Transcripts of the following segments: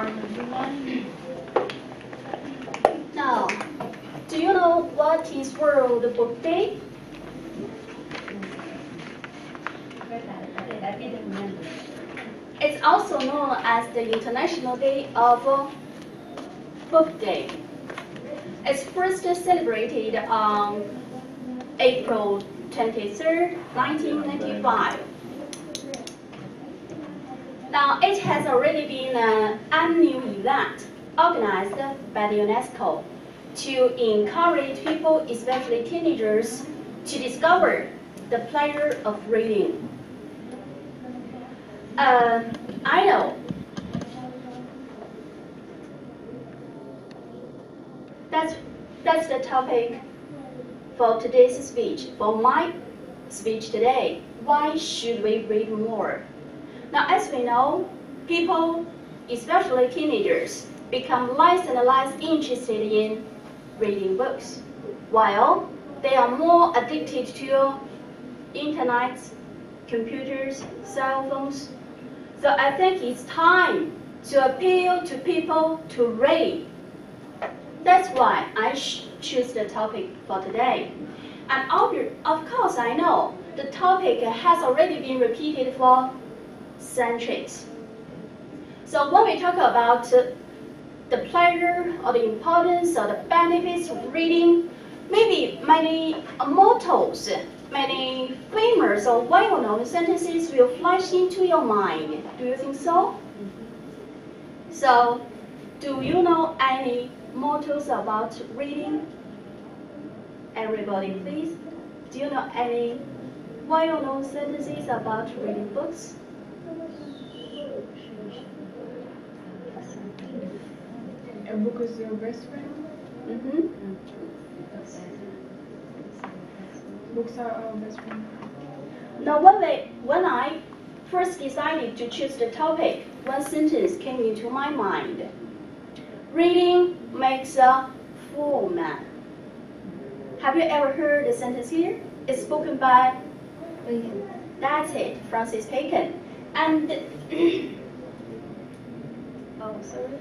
everyone. Now, do you know what is World Book Day? I didn't remember. It's also known as the International Day of Book Day. It's first celebrated on April 23rd, 1995. Now, it has already been an annual event organized by the UNESCO to encourage people, especially teenagers, to discover the pleasure of reading. I know that's the topic for today's speech, for my speech today. Why should we read more? Now, as we know, people, especially teenagers, become less and less interested in reading books, while they are more addicted to internet, computers, cell phones. So I think it's time to appeal to people to read. That's why I choose the topic for today. And of course, I know the topic has already been repeated for centuries. So when we talk about the pleasure or the importance or the benefits of reading, maybe many mottos, many famous or well-known sentences will flash into your mind. Do you think so? So, do you know any mottos about reading? Everybody, please. Do you know any well-known sentences about reading books? A book is your best friend? Books are our best friend. Now, when I first decided to choose the topic, one sentence came into my mind. Reading makes a fool man. Have you ever heard the sentence here? It's spoken by Bacon. That's it, Francis Bacon. And oh, sorry.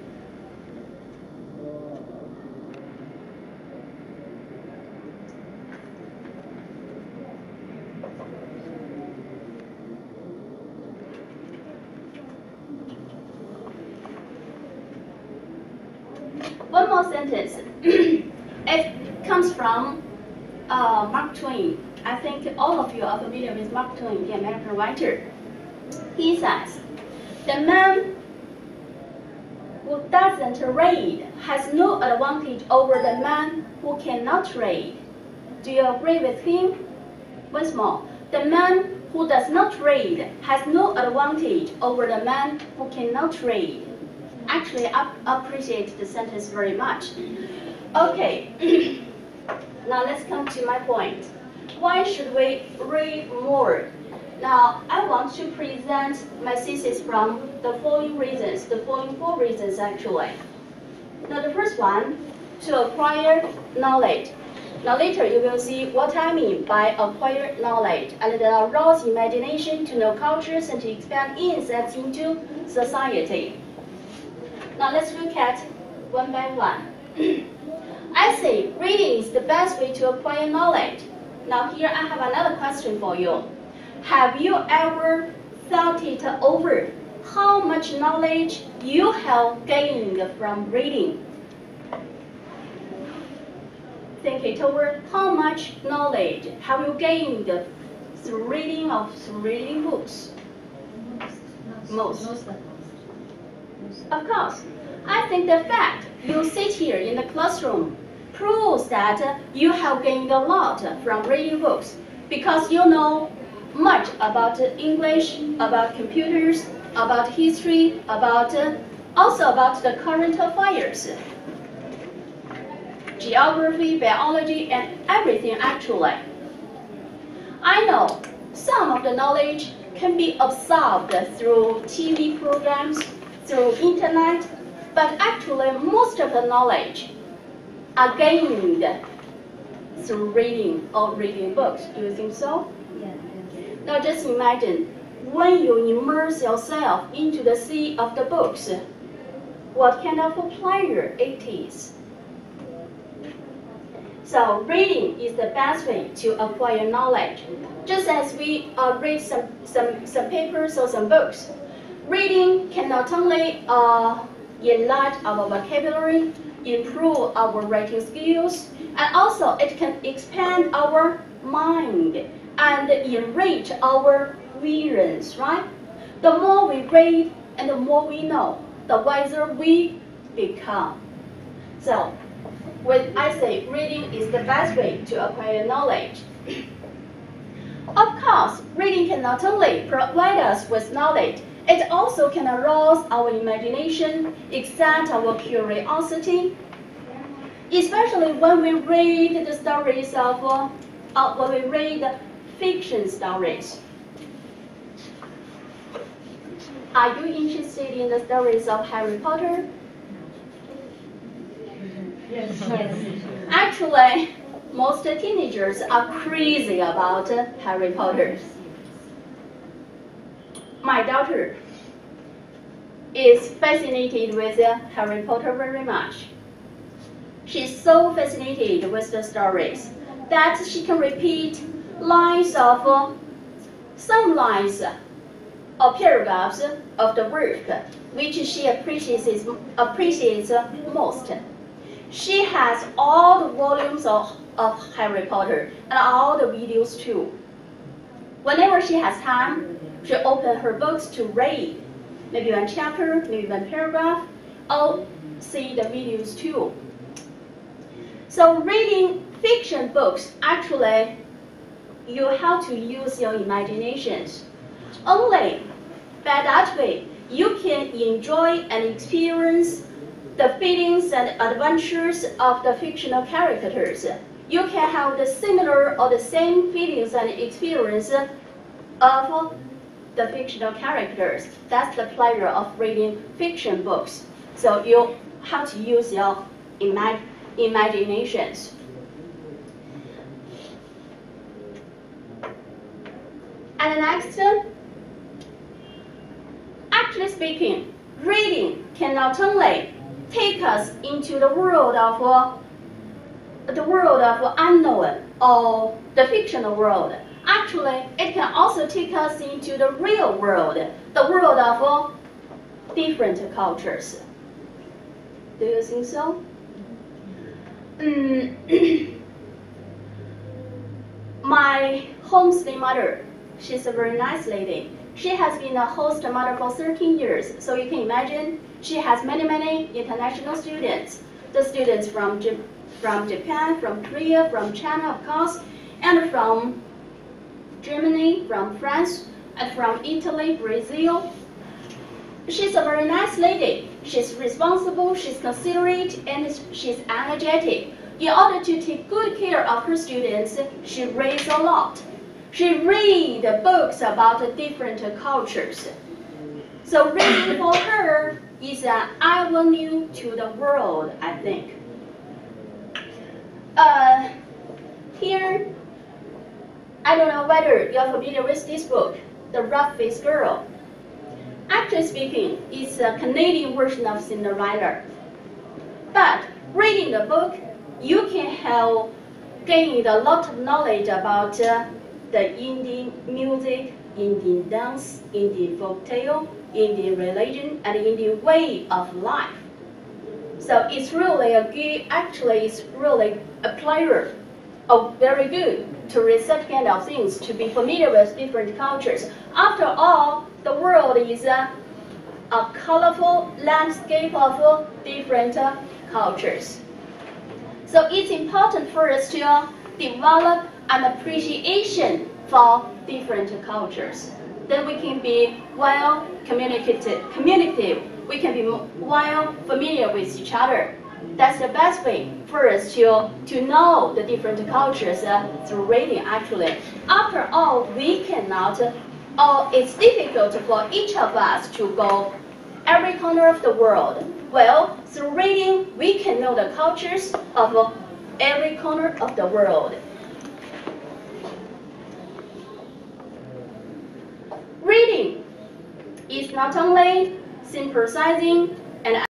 One more sentence. It comes from Mark Twain. I think all of you are familiar with Mark Twain, the American writer. He says, "The man who doesn't read has no advantage over the man who cannot read." Do you agree with him? Once more, the man who does not read has no advantage over the man who cannot read. Actually, I appreciate the sentence very much. Okay, now let's come to my point. Why should we read more? Now, I want to present my thesis from the following reasons, the following 4 reasons actually. Now, the first one, to acquire knowledge. Now, later you will see what I mean by acquire knowledge and arouse imagination to know cultures and to expand insights into society. Now, let's look at one by one. I say reading is the best way to acquire knowledge. Now, here I have another question for you. Have you ever thought it over how much knowledge you have gained from reading? Think it over. How much knowledge have you gained through reading books? Most. Of course. I think the fact you sit here in the classroom proves that you have gained a lot from reading books because you know much about English, about computers, about history, also about the current affairs, geography, biology, and everything actually. I know some of the knowledge can be absorbed through TV programs, through internet, but actually most of the knowledge are gained through reading or reading books. Do you think so? Yeah. Now just imagine when you immerse yourself into the sea of the books, what kind of a pleasure it is. So reading is the best way to acquire knowledge. Just as we read some papers or some books, reading can not only enlarge our vocabulary, improve our writing skills, and also it can expand our mind and enrich our visions, right? The more we read and the more we know, the wiser we become. So, when I say reading is the best way to acquire knowledge, of course, reading can not only provide us with knowledge, it also can arouse our imagination, excite our curiosity, especially when we read the stories of, when we read fiction stories. Are you interested in the stories of Harry Potter? Yes. Actually, most teenagers are crazy about Harry Potter. My daughter is fascinated with Harry Potter very much. She's so fascinated with the stories that she can repeat lines of some lines or paragraphs of the work which she appreciates most. She has all the volumes of Harry Potter and all the videos too. Whenever she has time, she opens her books to read, maybe one chapter, maybe one paragraph, or see the videos too. So reading fiction books, actually, you have to use your imaginations. Only by that way, you can enjoy and experience the feelings and adventures of the fictional characters. You can have the similar or the same feelings and experience of the fictional characters. That's the pleasure of reading fiction books. So you have to use your imaginations. And next, actually speaking, reading can not only take us into the world of unknown or the fictional world. Actually, it can also take us into the real world, the world of different cultures. Do you think so? My homestay mother, she's a very nice lady. She has been a host mother for 13 years, so you can imagine she has many international students. The students from Japan, from Korea, from China, of course, and from Germany, from France, and from Italy, Brazil. She's a very nice lady. She's responsible, she's considerate, and she's energetic. In order to take good care of her students, she reads a lot. She reads books about different cultures. So reading for her is an avenue to the world, I think. Here, I don't know whether you're familiar with this book, The Red-Faced Girl. Actually speaking, it's a Canadian version of Cinderella. But reading the book, you can help gain a lot of knowledge about the Indian music, Indian dance, Indian folktale, Indian religion, and Indian way of life. So it's really it's really a pleasure, very good to read such kind of things, to be familiar with different cultures. After all, the world is a colorful landscape of different cultures. So it's important for us to develop an appreciation for different cultures. Then we can be well communicative. We can be well familiar with each other. That's the best way for us to know the different cultures through reading, actually. After all, we cannot, it's difficult for each of us to go every corner of the world. Well, through reading, we can know the cultures of every corner of the world. Reading is not only sympathizing and